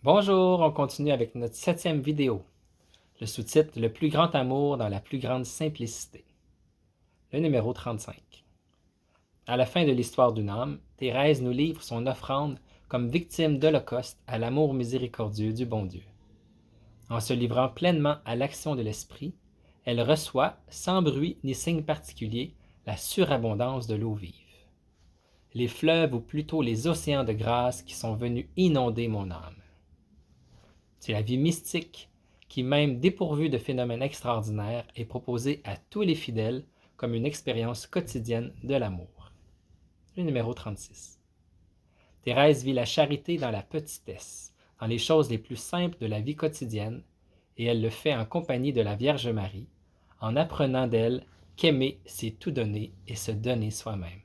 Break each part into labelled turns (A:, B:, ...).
A: Bonjour, on continue avec notre 7e vidéo. Le sous-titre Le plus grand amour dans la plus grande simplicité. Le numéro 35. À la fin de l'histoire d'une âme, Thérèse nous livre son offrande comme victime d'holocauste à l'amour miséricordieux du bon Dieu. En se livrant pleinement à l'action de l'Esprit, elle reçoit, sans bruit ni signe particulier, la surabondance de l'eau vive. Les fleuves ou plutôt les océans de grâce qui sont venus inonder mon âme. C'est la vie mystique qui, même dépourvue de phénomènes extraordinaires, est proposée à tous les fidèles comme une expérience quotidienne de l'amour. Le numéro 36. Thérèse vit la charité dans la petitesse, dans les choses les plus simples de la vie quotidienne, et elle le fait en compagnie de la Vierge Marie, en apprenant d'elle qu'aimer, c'est tout donner et se donner soi-même.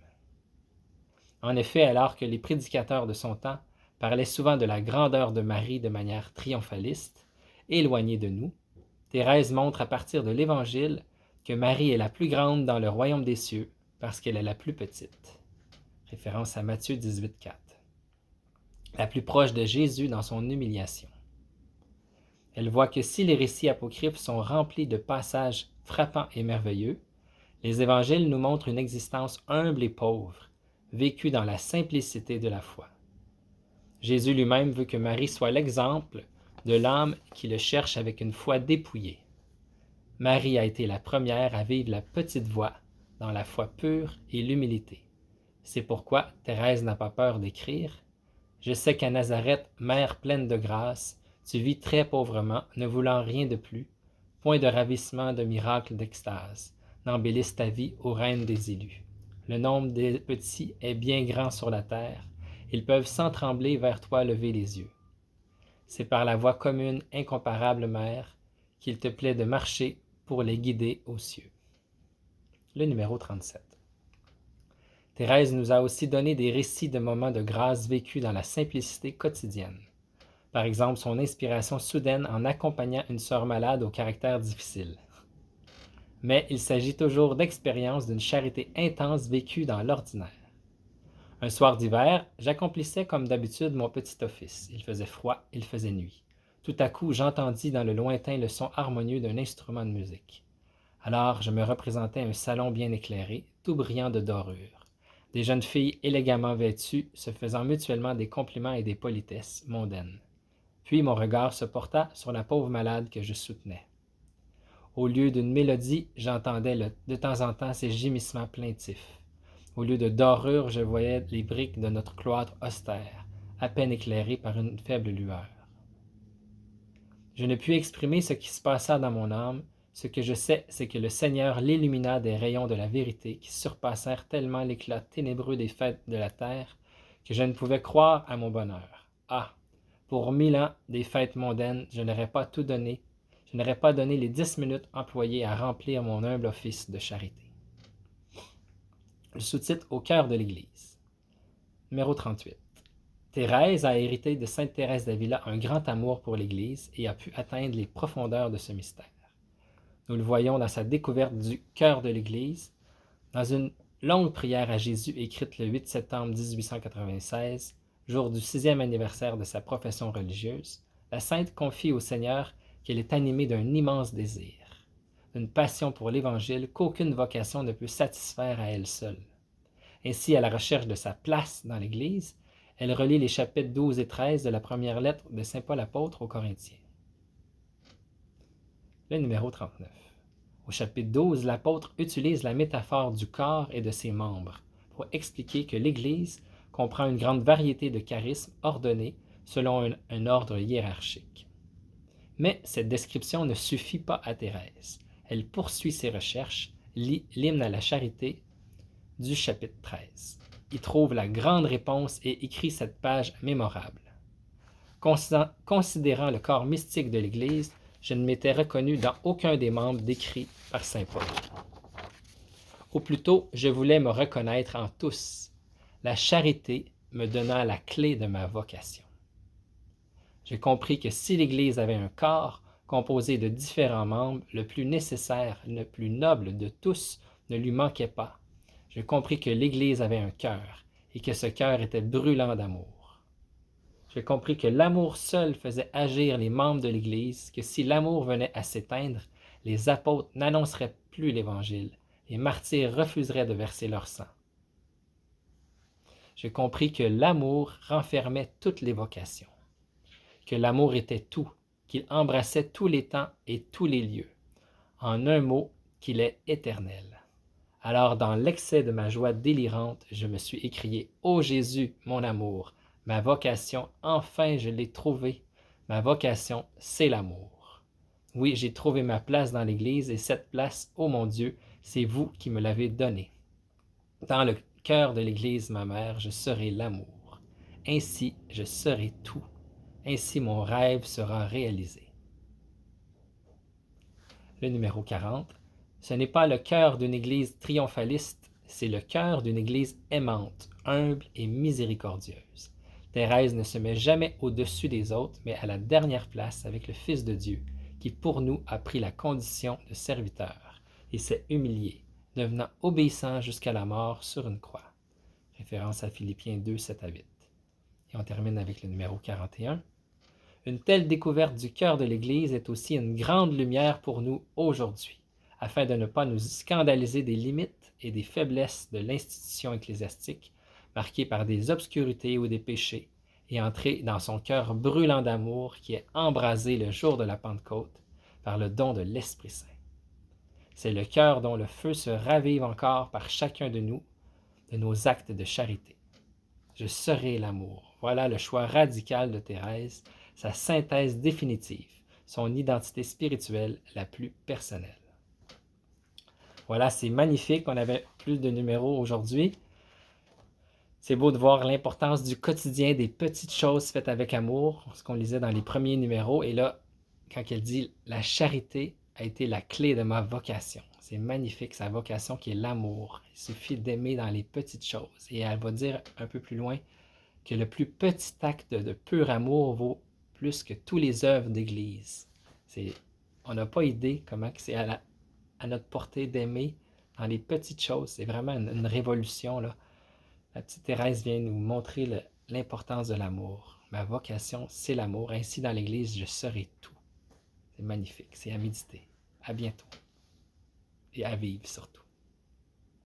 A: En effet, alors que les prédicateurs de son temps parlaient souvent de la grandeur de Marie de manière triomphaliste, éloignée de nous, Thérèse montre à partir de l'Évangile que Marie est la plus grande dans le royaume des cieux parce qu'elle est la plus petite. Référence à Matthieu 18,4. La plus proche de Jésus dans son humiliation. Elle voit que si les récits apocryphes sont remplis de passages frappants et merveilleux, les évangiles nous montrent une existence humble et pauvre, vécue dans la simplicité de la foi. Jésus lui-même veut que Marie soit l'exemple de l'âme qui le cherche avec une foi dépouillée. Marie a été la première à vivre la petite voie dans la foi pure et l'humilité. C'est pourquoi Thérèse n'a pas peur d'écrire « Je sais qu'à Nazareth, mère pleine de grâce, tu vis très pauvrement, ne voulant rien de plus, point de ravissement, de miracle, d'extase, n'embellisse ta vie, ô reine des élus. Le nombre des petits est bien grand sur la terre, ils peuvent sans trembler vers toi lever les yeux. C'est par la voie commune, incomparable mère, qu'il te plaît de marcher pour les guider aux cieux. » Le numéro 37. Thérèse nous a aussi donné des récits de moments de grâce vécus dans la simplicité quotidienne. Par exemple, son inspiration soudaine en accompagnant une sœur malade au caractère difficile. Mais il s'agit toujours d'expériences d'une charité intense vécue dans l'ordinaire. Un soir d'hiver, j'accomplissais comme d'habitude mon petit office. Il faisait froid, il faisait nuit. Tout à coup, j'entendis dans le lointain le son harmonieux d'un instrument de musique. Alors, je me représentais un salon bien éclairé, tout brillant de dorures. Des jeunes filles élégamment vêtues, se faisant mutuellement des compliments et des politesses mondaines. Puis mon regard se porta sur la pauvre malade que je soutenais. Au lieu d'une mélodie, j'entendais de temps en temps ces gémissements plaintifs. Au lieu de dorures, je voyais les briques de notre cloître austère, à peine éclairées par une faible lueur. Je ne puis exprimer ce qui se passa dans mon âme. Ce que je sais, c'est que le Seigneur l'illumina des rayons de la vérité qui surpassèrent tellement l'éclat ténébreux des fêtes de la terre que je ne pouvais croire à mon bonheur. Ah! Pour 1000 ans des fêtes mondaines, je n'aurais pas tout donné. Je n'aurais pas donné les 10 minutes employées à remplir mon humble office de charité. Le sous-titre Au cœur de l'Église. Numéro 38. Thérèse a hérité de sainte Thérèse d'Avila un grand amour pour l'Église et a pu atteindre les profondeurs de ce mystère. Nous le voyons dans sa découverte du cœur de l'Église, dans une longue prière à Jésus écrite le 8 septembre 1896, jour du 6e anniversaire de sa profession religieuse. La sainte confie au Seigneur qu'elle est animée d'un immense désir, d'une passion pour l'Évangile qu'aucune vocation ne peut satisfaire à elle seule. Ainsi, à la recherche de sa place dans l'Église, elle relit les chapitres 12 et 13 de la première lettre de saint Paul apôtre aux Corinthiens. Le numéro 39. Au chapitre 12, l'apôtre utilise la métaphore du corps et de ses membres pour expliquer que l'Église comprend une grande variété de charismes ordonnés selon un ordre hiérarchique. Mais cette description ne suffit pas à Thérèse. Elle poursuit ses recherches, lit l'hymne à la charité du chapitre 13. Il trouve la grande réponse et écrit cette page mémorable. Considérant le corps mystique de l'Église, je ne m'étais reconnu dans aucun des membres décrits par saint Paul. Ou plutôt, je voulais me reconnaître en tous. La charité me donna la clé de ma vocation. J'ai compris que si l'Église avait un corps composé de différents membres, le plus nécessaire, le plus noble de tous ne lui manquait pas. J'ai compris que l'Église avait un cœur et que ce cœur était brûlant d'amour. J'ai compris que l'amour seul faisait agir les membres de l'Église, que si l'amour venait à s'éteindre, les apôtres n'annonceraient plus l'Évangile, les martyrs refuseraient de verser leur sang. J'ai compris que l'amour renfermait toutes les vocations, que l'amour était tout, qu'il embrassait tous les temps et tous les lieux. En un mot, qu'il est éternel. Alors, dans l'excès de ma joie délirante, je me suis écrié: Ô Jésus, mon amour, ma vocation, enfin je l'ai trouvée. Ma vocation, c'est l'amour. Oui, j'ai trouvé ma place dans l'Église et cette place, ô mon Dieu, c'est vous qui me l'avez donnée. Dans le cœur de l'Église, ma mère, je serai l'amour. Ainsi, je serai tout. Ainsi, mon rêve sera réalisé. Le numéro 40. Ce n'est pas le cœur d'une Église triomphaliste, c'est le cœur d'une Église aimante, humble et miséricordieuse. Thérèse ne se met jamais au-dessus des autres, mais à la dernière place avec le Fils de Dieu, qui pour nous a pris la condition de serviteur et s'est humilié, devenant obéissant jusqu'à la mort sur une croix. Référence à Philippiens 2, 7 à 8. Et on termine avec le numéro 41. Une telle découverte du cœur de l'Église est aussi une grande lumière pour nous aujourd'hui, afin de ne pas nous scandaliser des limites et des faiblesses de l'institution ecclésiastique, marquée par des obscurités ou des péchés, et entrer dans son cœur brûlant d'amour qui est embrasé le jour de la Pentecôte par le don de l'Esprit Saint. C'est le cœur dont le feu se ravive encore par chacun de nous, de nos actes de charité. Je serai l'amour. Voilà le choix radical de Thérèse, sa synthèse définitive, son identité spirituelle la plus personnelle. Voilà, c'est magnifique. On avait plus de numéros aujourd'hui. C'est beau de voir l'importance du quotidien, des petites choses faites avec amour, ce qu'on lisait dans les premiers numéros. Et là, quand elle dit « La charité a été la clé de ma vocation », c'est magnifique, sa vocation qui est l'amour. Il suffit d'aimer dans les petites choses. Et elle va dire un peu plus loin que le plus petit acte de pur amour vaut plus que tous les œuvres d'Église. On n'a pas idée comment c'est à notre portée d'aimer dans les petites choses. C'est vraiment une révolution, là. La petite Thérèse vient nous montrer l'importance de l'amour. Ma vocation, c'est l'amour. Ainsi, dans l'Église, je serai tout. C'est magnifique. C'est à méditer. À bientôt. Et à vivre surtout.